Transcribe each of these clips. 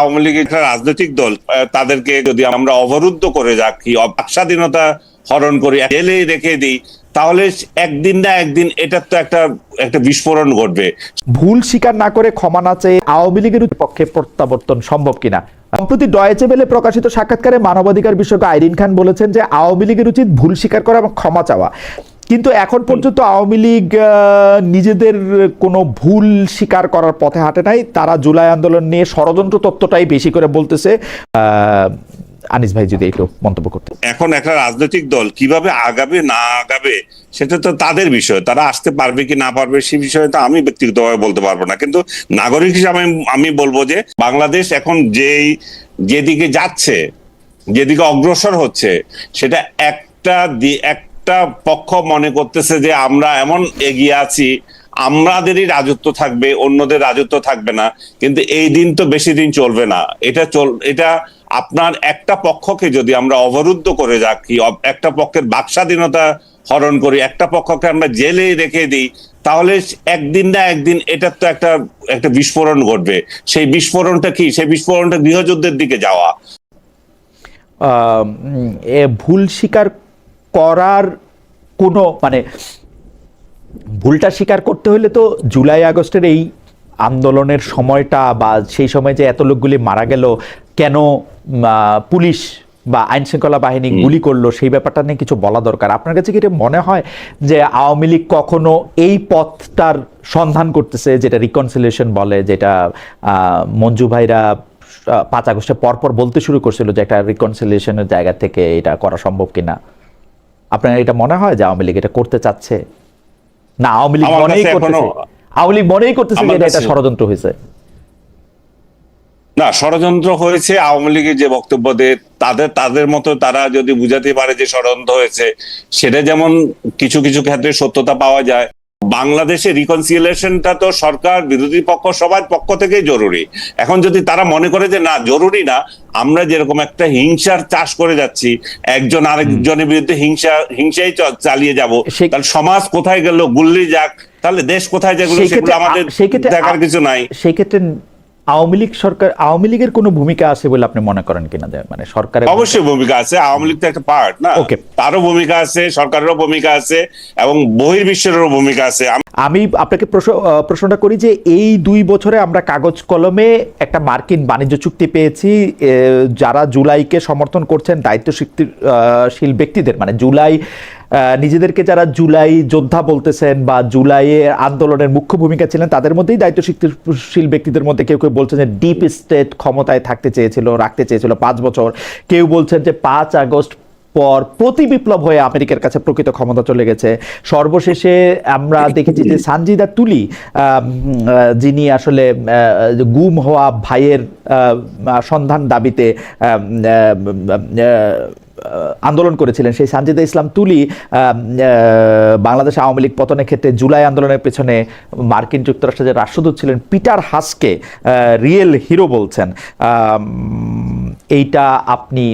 আওয়ামী লীগ একটা রাজনৈতিক দল, তাদেরকে যদি আমরা অবরুদ্ধ করে রাখি, স্বাধীনতা হরণ করি, জেলে রেখে দিই, তাহলে একদিন না একদিন এটার তো একটা বিস্ফোরণ ঘটবে। ভুল স্বীকার না করে ক্ষমা না চেয়ে আওয়ামী লীগের পক্ষে প্রত্যাবর্তন সম্ভব কিনা? সম্প্রতি ডয়েচে ভেলে প্রকাশিত সাক্ষাৎকারে মানবাধিকার বিশেষজ্ঞ আইরিন খান বলেছেন যে আওয়ামী লীগের উচিত ভুল স্বীকার করা এবং ক্ষমা চাওয়া, কিন্তু এখন পর্যন্ত আওয়ামী লীগ নিজেদের কোনো ভুল স্বীকার করার পথে হাঁটে নাই। তারা জুলাই আন্দোলন নিয়ে ষড়যন্ত্র তত্ত্বটাই বেশি করে বলতেছে। আনিস ভাই যদি একটু মন্তব্য করতে। এখন একটা রাজনৈতিক দল কিভাবে আগাবে না আগাবে সেটা তো তাদের বিষয়, তারা আসতে পারবে কি না পারবে সে বিষয়ে তো আমি ব্যক্তিগতভাবে বলতে পারবো না। কিন্তু নাগরিক হিসাবে আমি বলবো যে বাংলাদেশ এখন যেদিকে যাচ্ছে, যেদিকে অগ্রসর হচ্ছে, সেটা একটা পক্ষ মনে করতেছে যে আমরা এমন এগিয়ে আছি, আমাদেরই রাজত্ব থাকবে, অন্যদের রাজত্ব থাকবে না। কিন্তু এই দিন তো বেশি দিন চলবে না। এটা আপনার একটা পক্ষকে যদি আমরা অবরুদ্ধ করে রাখি, একটা পক্ষের বাকস্বাধীনতা হরণ করি, একটা পক্ষকে আমরা জেলে রেখে দিই, তাহলে একদিন না একদিন এটার তো একটা বিস্ফোরণ ঘটবে। সেই বিস্ফোরণটা কি? সেই বিস্ফোরণটা গৃহযুদ্ধের দিকে যাওয়া। ভুল স্বীকার করার কোনো ভুলটা স্বীকার করতে হলে তো জুলাই আগস্টের এই আন্দোলনের সময়টা বা সেই সময় যে এত লোকগুলি মারা গেল, কেন পুলিশ বা আইন শৃঙ্খলা বাহিনী গুলি করলো, সেই ব্যাপারটা নিয়ে কিছু বলা দরকার। আপনার কাছে কি এটা মনে হয় যে আওয়ামী লীগ কখনো এই পথটার সন্ধান করতেছে, যেটা রিকনসিলিয়েশন বলে, যেটা মঞ্জু ভাইরা 5 আগস্টে পরপর বলতে শুরু করছিল যে একটা রিকনসিলিয়েশনের জায়গা থেকে এটা করা সম্ভব কিনা? আপনার এটা মনে হয় যে আওয়ামী লীগ এটা করতে চাচ্ছে? না, আওয়ামী লীগ মনেই করতেছে যে এটা ষড়যন্ত্র হয়েছে? না, ষড়যন্ত্র হয়েছে। আওয়ামী লীগের যে বক্তব্য দেয়, তাদের মতো তারা যদি বুঝাতে পারে যে ষড়যন্ত্র হয়েছে, সেটা যেমন কিছু কিছু ক্ষেত্রে সত্যতা পাওয়া যায়। বাংলাদেশে রিকনসিলিয়েশনটা তো সরকার, বিরোধী পক্ষ, সবার পক্ষ থেকেই জরুরি। এখন যদি তারা মনে করে যে না, জরুরি না, আমরা যেরকম একটা হিংসার চাষ করে যাচ্ছি, একজন আরেকজনের বিরুদ্ধে হিংসাই চালিয়ে যাব, তাহলে সমাজ কোথায় গেল? গুল্লি যাক, তাহলে দেশ কোথায় যেগুলো, সেগুলো আমাদের দেখার কিছু নাই। সেই ক্ষেত্রে আওয়ামী লীগের কোনো ভূমিকা আছে বলে আপনি মনে করেন কিনা? সরকারের অবশ্যই ভূমিকা আছে। আওয়ামী লীগ তো একটা পার্ট না, তারও ভূমিকা আছে, সরকারেরও ভূমিকা আছে, এবং বহির্বিশ্বেরও ভূমিকা আছে। আমি আপনাকে প্রশ্নটা করি যে এই 2 বছরে আমরা কাগজ কলমে একটা মার্কিন বাণিজ্য চুক্তি পেয়েছি। যারা জুলাইকে সমর্থন করছেন, দায়িত্বশীল ব্যক্তিদের, জুলাই নিজেদেরকে যারা জুলাই যোদ্ধা বলতেছেন বা জুলাইয়ের আন্দোলনের মুখ্য ভূমিকা ছিলেন, তাদের মধ্যেই দায়িত্বশীল ব্যক্তিদের মধ্যে কেউ কেউ বলছেন যে ডিপ স্টেট ক্ষমতায় রাখতে চেয়েছিল 5 বছর। কেউ বলছেন যে 5 আগস্ট পর প্রতি বিপ্লব হয়ে আমেরিকার কাছে প্রকৃত ক্ষমতা চলে গেছে। সর্বশেষে আমরা দেখেছি যে সানজিদা তুলি, যিনি আসলে গুম হওয়া ভাইয়ের সন্ধান দাবিতে আন্দোলন করেছিলেন, সেই সানজিদা ইসলাম তুলি বাংলাদেশ আওয়ামী লীগ পতনের ক্ষেত্রে জুলাই আন্দোলনের পেছনে মার্কিন যুক্তরাষ্ট্রের যে রাষ্ট্রদূত ছিলেন পিটার হাসকে রিয়েল হিরো বলছেন। এইটা আপনি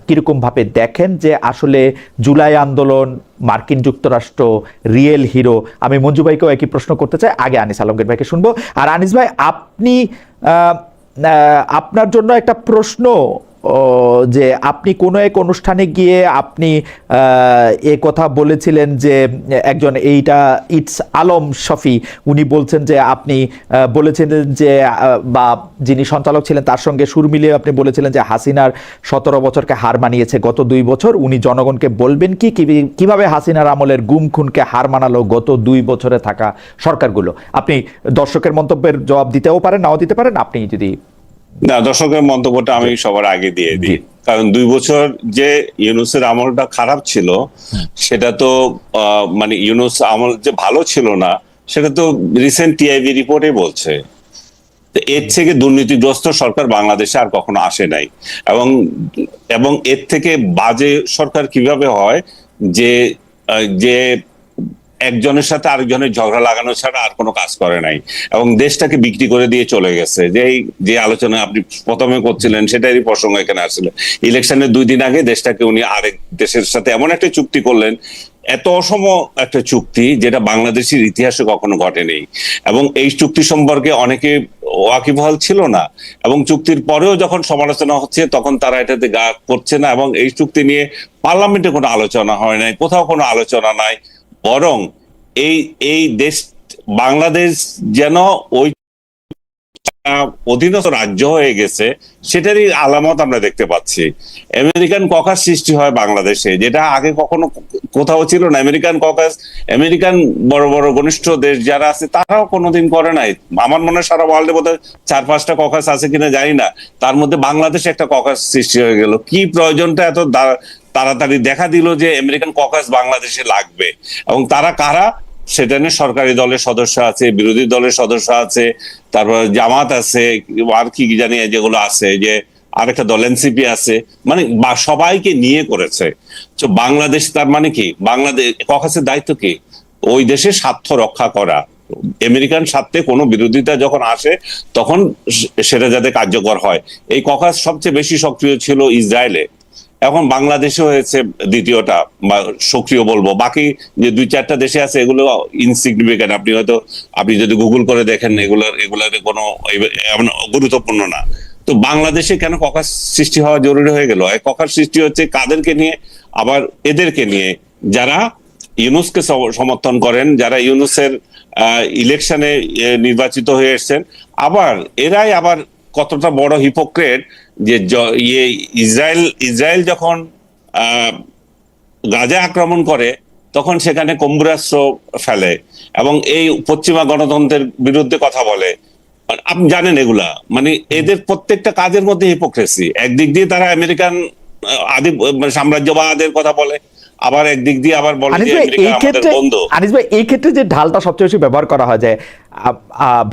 কিরকমভাবে দেখেন যে আসলে জুলাই আন্দোলন, মার্কিন যুক্তরাষ্ট্র রিয়েল হিরো? আমি মঞ্জু ভাইকেও একই প্রশ্ন করতে চাই, আগে আনিস আলমগীর ভাইকে শুনবো। আর আনিস ভাই, আপনি আপনার জন্য একটা প্রশ্ন, যে আপনি কোনো এক অনুষ্ঠানে গিয়ে আপনি এ কথা বলেছিলেন যে একজন, ইটস আলম শফি, উনি বলছেন যে আপনি বলেছিলেন যে, বা যিনি সঞ্চালক ছিলেন তার সঙ্গে সুর মিলিয়ে আপনি বলেছিলেন যে হাসিনার 17 বছরকে হার মানিয়েছে গত 2 বছর। উনি জনগণকে বলবেন কিভাবে হাসিনার আমলের গুম খুনকে হার মানালো গত 2 বছরে থাকা সরকারগুলো? আপনি দর্শকের মন্তব্যের জবাব দিতেও পারেন, নাও দিতে পারেন। আপনি যদি না, দর্শকের মন্তব্যটা আমি সবার আগে দিয়ে দিই, কারণ 2 বছর যে ইউনূসের আমলটা খারাপ ছিল, সেটা তো ইউনূস আমল যে ভালো ছিল না, সেটা তো রিসেন্ট টিআইবি রিপোর্টে বলছে। এর থেকে দুর্নীতিগ্রস্ত সরকার বাংলাদেশে আর কখনো আসে নাই। এবং এর থেকে বাজে সরকার কিভাবে হয় যে একজনের সাথে আরেকজনের ঝগড়া লাগানো ছাড়া আর কোনো কাজ করে নাই, এবং দেশটাকে বিক্রি করে দিয়ে চলে গেছে। যে আলোচনা আপনি প্রথমে করছিলেন, সেটারই প্রসঙ্গ এখানে আসলে। ইলেকশনের 2 দিন আগে দেশটাকে উনি আরেক দেশের সাথে এমন একটা চুক্তি করলেন, এত অসম একটা চুক্তি যেটা বাংলাদেশের ইতিহাসে কখনো ঘটেনি, এবং এই চুক্তি সম্পর্কে অনেকে ওয়াকিবহাল ছিল না, এবং চুক্তির পরেও যখন সমালোচনা হচ্ছে তখন তারা এটাতে গা করছে না, এবং এই চুক্তি নিয়ে পার্লামেন্টে কোনো আলোচনা হয় নাই, কোথাও কোনো আলোচনা নাই, বরং এই এই দেশ বাংলাদেশ যেন ওই অধীনস্থ রাজ্য হয়ে গেছে, সেটারই আলামত আমরা দেখতে পাচ্ছি। আমেরিকান ককাস সৃষ্টি হয় বাংলাদেশে, যেটা আগে কখনো কোথাও ছিল না। আমেরিকান ককাস, আমেরিকান বড় বড় ঘনিষ্ঠ দেশ যারা আছে তারাও কোনোদিন করে নাই। আমার মনে হয় সারা ওয়ার্ল্ডে বোধহয় 4-5টা ককাস আছে কিনা জানি না, তার মধ্যে বাংলাদেশে একটা ককাস সৃষ্টি হয়ে গেল। কি প্রয়োজনটা এত তাড়াতাড়ি দেখা দিল যে আমেরিকান ককাস বাংলাদেশে লাগবে, এবং তারা কারা? সেটা নিয়ে সরকারি দলের সদস্য আছে, বিরোধী দলের সদস্য আছে, তারপর জামাত আছে, আর কি জানি যেগুলো আছে, যে আরেকটা দল এনসিপি আছে, মানে সবাইকে নিয়ে করেছে। তো বাংলাদেশ তার মানে কি, বাংলাদেশ ককাসের দায়িত্ব কি? ওই দেশের স্বার্থ রক্ষা করা। আমেরিকান স্বার্থে কোনো বিরোধিতা যখন আসে তখন সেটা যাতে কার্যকর হয়। এই ককাস সবচেয়ে বেশি সক্রিয় ছিল ইসরায়েলে, এখন বাংলাদেশে হয়েছে দ্বিতীয়টা বা সক্রিয় বলবো। বাকি যে 2-4টা দেশে আছে এগুলো ইনসিগনিফিকেন্ট। আপনি যদি গুগল করে দেখেন এগুলোর কোনো এমন গুরুত্বপূর্ণ না। তো বাংলাদেশে কেন ককাস সৃষ্টি হওয়া জরুরি হয়ে গেল? এই ককাস সৃষ্টি হচ্ছে কাদেরকে নিয়ে? আবার এদেরকে নিয়ে যারা ইউনুসকে সমর্থন করেন, যারা ইউনুসের ইলেকশনে নির্বাচিত হয়ে এসছেন। আবার এরাই আবার কতটা বড় হিপোক্রেট যে ইসরায়েল যখন গাজা আক্রমণ করে তখন সেখানে কম্বুরাস্ত্র ফেলে এবং এই পশ্চিমা গণতন্ত্রের বিরুদ্ধে কথা বলে। আপনি জানেন এগুলা, মানে এদের প্রত্যেকটা কাজের মধ্যে হিপোক্রেসি। একদিক দিয়ে তারা আমেরিকান আদি সাম্রাজ্যবাদের কথা বলে, আবার একদিক দিয়ে আবার বলে যে আমেরিকা আমাদের বন্ধু। আনিস ভাই, এই ক্ষেত্রে যে ঢালটা সবচেয়ে বেশি ব্যবহার করা হয় যে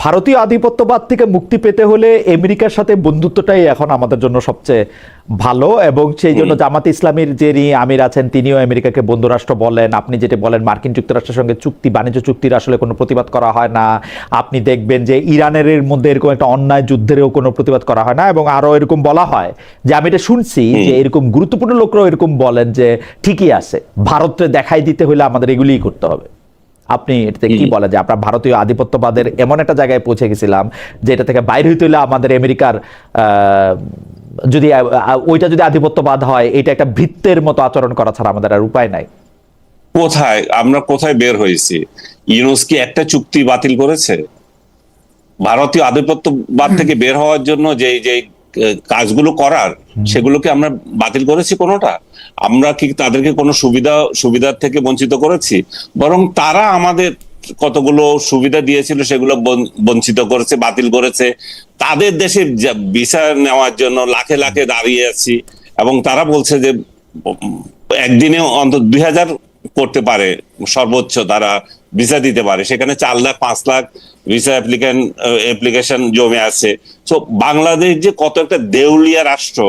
ভারতীয় আধিপত্যবাদ থেকে মুক্তি পেতে হলে আমেরিকার সাথে বন্ধুত্বটাই এখন আমাদের জন্য সবচেয়ে ভালো, এবং সেই জন্য জামাত ইসলামীর যিনি আমির আছেন তিনিও আমেরিকাকে বন্ধুরাষ্ট্র বলেন। আপনি যেটা বলেন মার্কিন যুক্তরাষ্ট্রের সঙ্গে বাণিজ্য চুক্তির আসলে কোনো প্রতিবাদ করা হয় না। আপনি দেখবেন যে ইরানের মধ্যে এরকম একটা অন্যায় যুদ্ধেরও কোনো প্রতিবাদ করা হয় না, এবং আরো এরকম বলা হয় যে আমি এটা শুনছি যে এরকম গুরুত্বপূর্ণ লোকরাও এরকম বলেন যে ঠিকই আছে, ভারতকে দেখাই দিতে হলে আমাদের এগুলিই করতে হবে। আপনি এটাতে কি বলেন যে আমরা ভারতীয় আধিপত্যবাদের এমন একটা জায়গায় পৌঁছে গেছিলাম যেটা থেকে বাইরে হইতে হলে আমাদের আমেরিকার যদি ওইটা যদি আধিপত্যবাদ হয় এটা একটা ভৃত্যের মতো আচরণ করা ছাড়া আমাদের আর উপায় নাই? আমরা কোথায় বের হয়েছি? ইউনুস কি একটা চুক্তি বাতিল করেছে? ভারতীয় আধিপত্যবাদ থেকে বের হওয়ার জন্য যে যে কাজগুলো করার, সেগুলোকে আমরা বাতিল করেছি কোনোটা? আমরা কি তাদেরকে কোনো সুবিধার থেকে বঞ্চিত করেছি? বরং তারা আমাদের কতগুলো সুবিধা দিয়েছিল সেগুলো বঞ্চিত করেছে, বাতিল করেছে। তাদের দেশে ভিসা নেওয়ার জন্য লাখে লাখে দাঁড়িয়ে আছি, এবং তারা বলছে যে একদিনে অন্তত 2000 করতে পারে সর্বোচ্চ, তারা ভিসা দিতে পারে। সেখানে 4 লাখ 5 লাখ ভিসা অ্যাপ্লিকেশন জমে আছে। তো বাংলাদেশ যে কত একটা দেউলিয়া রাষ্ট্র,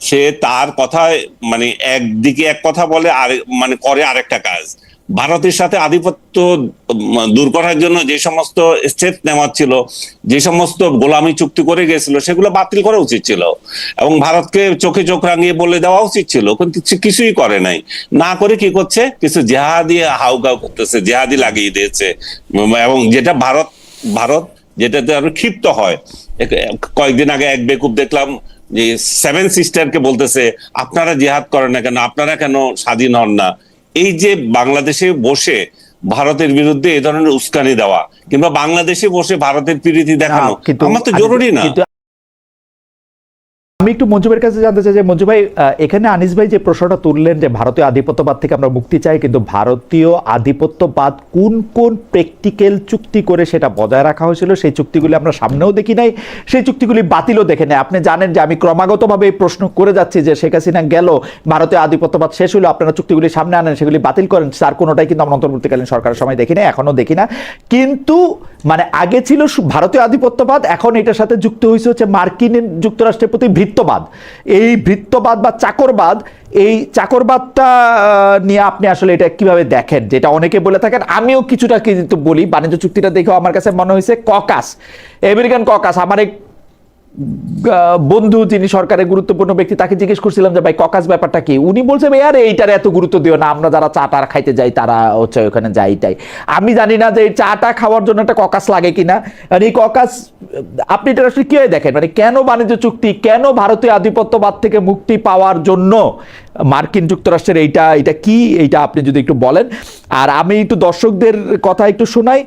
সে তার কথায় মানে একদিকে এক কথা বলে আর মানে করে আরেকটা কাজ। ভারতের সাথে আধিপত্য দূর করার জন্য যে সমস্ত স্টেপ নেওয়া ছিল, যে সমস্ত গোলামি চুক্তি করে গেছিল, সেগুলো বাতিল করা উচিত ছিল, এবং ভারতকে চোখে চোখ রাঙিয়ে বলে দেওয়া উচিত ছিল, কিন্তু কিছুই করে নাই। না করে কি করছে? কিছু জেহাদি হাউকাউ করতেছে, জেহাদি লাগিয়ে দিয়েছে, এবং যেটা ভারত যেটাতে আরো ক্ষিপ্ত হয়। কয়েকদিন আগে এক বেকুব দেখলাম যে 7 সিস্টারকে বলতেছে আপনারা জিহাদ করেন না কেন, আপনারা কেন স্বাধীন হন না? এই যে বাংলাদেশে বসে ভারতের বিরুদ্ধে এই ধরনের উস্কানি দেওয়া কিংবা বাংলাদেশে বসে ভারতের প্রীতি দেখানো আমার তো জরুরি না। আমি একটু মঞ্জু ভাইয়ের কাছে জানতে চাই যে মঞ্জু ভাই, এখানে আনিস ভাই যে প্রশ্নটা তুললেন যে ভারতীয় আধিপত্যবাদ থেকে আমরা মুক্তি চাই, কিন্তু ভারতীয় আধিপত্যবাদ কোন কোন প্র্যাকটিক্যাল চুক্তি করে সেটা বজায় রাখা হয়েছিল সেই চুক্তিগুলি আমরা সামনেও দেখি নাই, সেই চুক্তিগুলি বাতিলও দেখে নাই। আপনি জানেন যে আমি ক্রমাগতভাবে এই প্রশ্ন করে যাচ্ছি যে শেখ হাসিনা গেল, ভারতীয় আধিপত্যবাদ শেষ হলো, আপনারা চুক্তিগুলি সামনে আনেন, সেগুলি বাতিল করেন, তার কোনোটাই কিন্তু আমরা অন্তর্বর্তীকালীন সরকারের সময় দেখি না, এখনো দেখি না। কিন্তু মানে আগে ছিল ভারতীয় আধিপত্যবাদ, এখন এটার সাথে যুক্ত হয়েছে হচ্ছে মার্কিন যুক্তরাষ্ট্রের প্রতি ভৃত্যবাদ। এই ভৃত্যবাদ বা চাকরবাদ, এই চাকরবাদটা নিয়ে আপনি আসলে এটা কিভাবে দেখেন? যেটা অনেকে বলে থাকেন, আমিও কিছুটা কিন্তু বলি, বাণিজ্য চুক্তিটা দেখেও আমার কাছে মনে হয়েছে ককাস, আমেরিকান ককাস। আমার বন্ধু যিনি সরকারের গুরুত্বপূর্ণ ব্যক্তি তাকে জিজ্ঞেস করছিলাম যে ভাই ককাস ব্যাপারটা কি, উনি বলছে ভাই আরে এইটার এত গুরুত্ব দিও না, আমরা যারা চাটা খাইতে যাই তারা হচ্ছে ওখানে যাই তাই। আমি জানি না যে এই চাটা খাওয়ার জন্য একটা ককাস লাগে কিনা, মানে এই ককাস আপনি এটা আসলে কিভাবে দেখেন, মানে কেন বাণিজ্য চুক্তি, কেন ভারতীয় আধিপত্যবাদ থেকে মুক্তি পাওয়ার জন্য মার্কিন যুক্তরাষ্ট্রের এটা কি, এইটা আপনি যদি একটু বলেন। আর আমি একটু দর্শকদের কথা একটু শোনাই।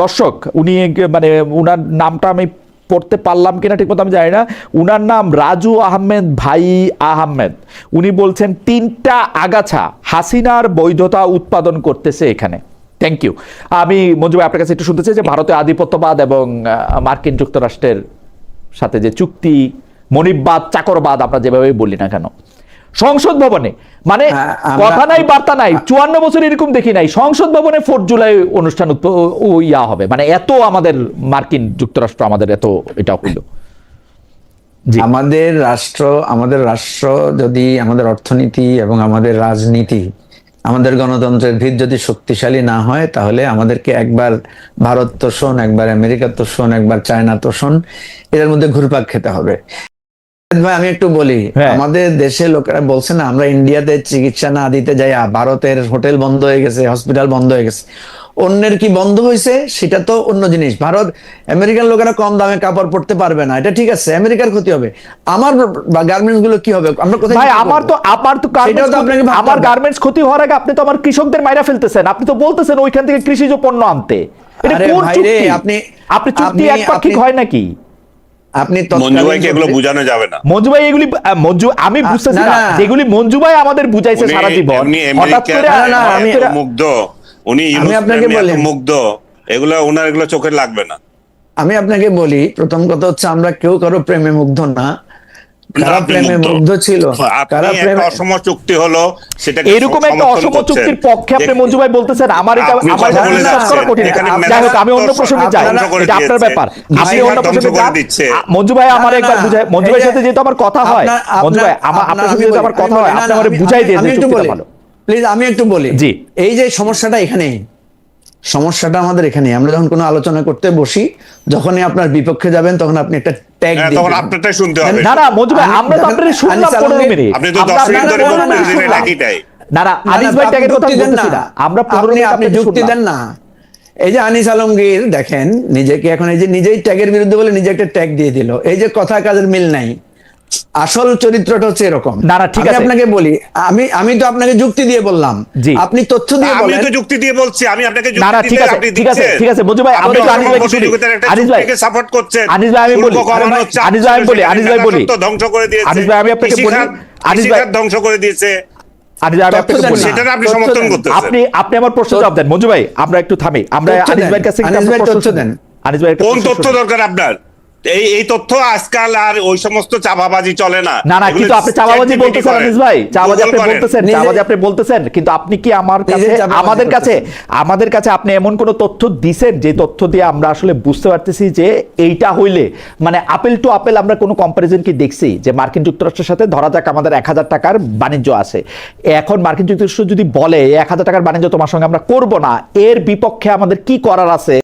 দর্শক উনি মানে উনার নামটা আমি পড়তে পারলাম কিনা ঠিক মতো আমি জানি না, উনার নাম রাজু আহমেদ ভাই আহমেদ। উনি বলছেন 3টা আগাছা হাসিনার বৈধতা উৎপাদন করতেছে এখানে। Thank you. আমি মঞ্জু ভাই আপনার কাছে একটু শুনতে চাই যে ভারতীয় আধিপত্যবাদ এবং মার্কিন যুক্তরাষ্ট্রের সাথে যে চুক্তি, মনিববাদ, চাকরবাদ আমরা যেভাবে বলি না কেন, সংসদ ভবনে মানে কথা নাই বার্তা নাই, 54 বছর এরকম দেখি নাই, সংসদ ভবনে 4 জুলাই অনুষ্ঠান ইয়া হবে, মানে এত আমাদের মার্কিন যুক্তরাষ্ট্র আমাদের এত এটা হইল। আমাদের রাষ্ট্র যদি, আমাদের অর্থনীতি এবং আমাদের রাজনীতি, আমাদের গণতন্ত্রের ভিত যদি শক্তিশালী না হয়, তাহলে আমাদেরকে একবার ভারত তোষণ, একবার আমেরিকা তোষণ, একবার চায়না তোষণ, এর মধ্যে ঘুরপাক খেতে হবে। ভাই আমি একটু বলি, আমাদের দেশে লোকেরা বলছে না আমরা ইন্ডিয়াতে চিকিৎসা না দিতে যাই, ভারতের হোটেল বন্ধ হয়ে গেছে, হসপিটাল বন্ধ হয়ে গেছে। অন্যের কি বন্ধ হয়েছে সেটা তো অন্য জিনিস। ভারত আমেরিকান লোকেরা কম দামে কাপড় পরতে পারবে না, এটা ঠিক আছে, আমেরিকার ক্ষতি হবে। আমার গার্মেন্টস গুলো কি হবে? আমরা কোথায় ভাই আমার গার্মেন্টস ক্ষতি হওয়ার আগে আপনি তো আমার কৃষকদের মাইরা ফেলতেছেন, আপনি তো বলতেছেন ওইখান থেকে কৃষিজ পণ্য আনতে। এটা কোন চুক্তি? আপনি চুক্তি একপাক্ষিক হয় নাকি? আপনি মঞ্জু ভাইকে এগুলো বোঝানো যাবে না। মঞ্জু ভাই এগুলি আমি বুঝতেছি না যেগুলি মঞ্জু ভাই আমাদের বুঝাইছে সারা জীবন, হঠাৎ করে আমি মুগ্ধ, উনি আপনাকে বলি মুগ্ধ, এগুলো ওনার এগুলো চোখে লাগবে না। আমি আপনাকে বলি, প্রথম কথা হচ্ছে আমরা কেউ কারো প্রেমে মুগ্ধ না। কারা প্রেমে মুগ্ধ ছিল, কারা প্রেমে অসম চুক্তি হলো, সেটা এরকম একটা অসম চুক্তির পক্ষে আপনি মঞ্জু ভাই বলতেছেন, আমার এটা বিশ্বাস করা কঠিন। যাই হোক আমি অন্য প্রসঙ্গে যাই, এটা আপনার ব্যাপার, আপনি অন্য প্রসঙ্গে যান। মঞ্জু ভাই আমার একবার বুঝাই, মঞ্জু ভাইয়ের সাথে যেহেতু আমার কথা হয়, মঞ্জু ভাই আপনার সাথে যেহেতু আমার কথা হয়, আপনি আমারে বুঝাই দিয়ে দেন চুক্তিটা ভালো। প্লিজ আমি একটু বলি, জি এই যে সমস্যাটা এখানেই, সমস্যাটা আমাদের এখানে। আমরা যখন কোনো আলোচনা করতে বসি, যখনই আপনার বিপক্ষে যাবেন তখন আপনি একটা ট্যাগ দিবেন, তখন আপনারটাই শুনতে হবে। না না মঞ্জু ভাই আমরা তো আপনাদের শুনলাম 15 মিনিট, আপনি তো 10 মিনিট ধরে বক্তব্য দিলেন একইটাই। না না আনিস ভাই ট্যাগের কথা বলতেছি না, আমরা 15 মিনিট আপনি যুক্তি দেন না। এই যে আনিস আলমগীর দেখেন নিজেকে এখন এই যে নিজেই ট্যাগের বিরুদ্ধে বলে নিজে একটা ট্যাগ দিয়ে দিল, এই যে কথা কাজের মিল নাই। আসল চরিত্রটা হচ্ছে এরকম। না না ঠিক আছে, আপনাকে বলি, আমি তো আপনাকে যুক্তি দিয়ে বললাম, আপনি তথ্য দিয়ে বলেন। আমি তো যুক্তি দিয়ে বলছি, আমি আপনাকে না না ঠিক আছে ঠিক আছে ঠিক আছে মঞ্জু ভাই আমরা তো আনিস ভাইকে শুনি, আনিস ভাইকে সাপোর্ট করছেন। আনিস ভাই আমি বলি, আনিস ভাই আমি বলি, আনিস ভাই বলি, তো ধ্বংস করে দিয়েছে। আনিস ভাই আমি আপনাকে বলি, আনিস ভাই ধ্বংস করে দিয়েছে, আনিস ভাই আমি আপনাকে বলি, সেটা আপনি সমর্থন করতেছেন। আপনি আমার প্রশ্ন জবাব দেন মঞ্জু ভাই, আমরা একটু থামি, আমরা আনিস ভাইয়ের কাছে একটা প্রশ্ন দেন। আনিস ভাই কোন তথ্য দরকার আপনার? এই তথ্য আজকাল আর ওই সমস্ত চাপাবাজি চলে না। না না কিন্তু আপনি চাপাবাজি বলতেছেন আনিস ভাই, চাপাবাজি আপনি বলতেছেন, কিন্তু আপনি কি আমাদের কাছে আপনি এমন কোন তথ্য দিবেন যে তথ্য দিয়ে আমরা আসলে বুঝতে পারতেছি যে এইটা হইলে মানে আপেল টু আপেল আমরা কোনো কম্পারিজন কি দেখছি যে মার্কিন যুক্তরাষ্ট্রের সাথে ধরা যাক আমাদের 1000 টাকার বাণিজ্য আছে, এখন মার্কিন যুক্তরাষ্ট্র যদি বলে 1000 টাকার বাণিজ্য তোমার সঙ্গে আমরা করব না, এর বিপক্ষে আমাদের কি করার আছে